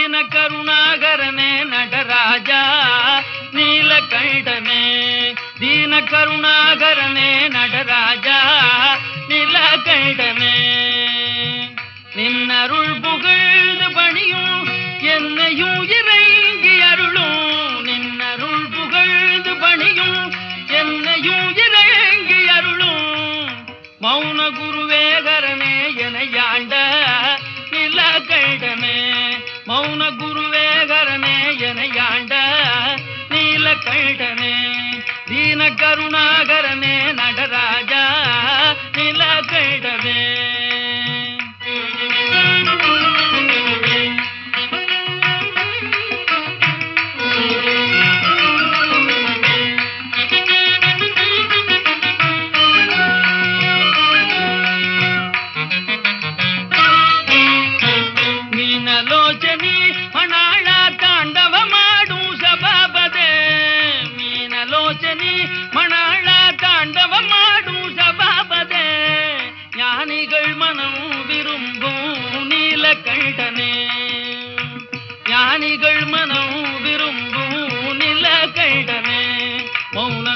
ದೀನ ಕರುಣಾಕರನೇ ನಟರಾಜ ನೀಲಕಂಠನೇ ದೀನ ಕರುಣಾಕರನೇ ನಟರಾಜ நீலகண்டனே நின்னருள் புகழ்ந்து பணியும் என்னையும் இறங்கி அருளும் நின்னருள் புகழ்ந்து பணியும் என்னையும் இறங்கி அருளும் மௌன குருவேகரனே எனையாண்ட நீலகண்டனே மௌன குருவேகரனே எனையாண்ட நீலகண்டனே தீன கருணாகரனே நடராஜா நீலகண்டனே மீனலோச்சனி மணாಳ ತಾಂಡವ ಮಾಡು ಸಭಾಪದೆ மீனலோச்சனி மணாಳ தாண்டவ மாடு சபாபதே ஞானிகள் மனம் விரும்பும் நீலகண்டனே ஞானிகள் மனம்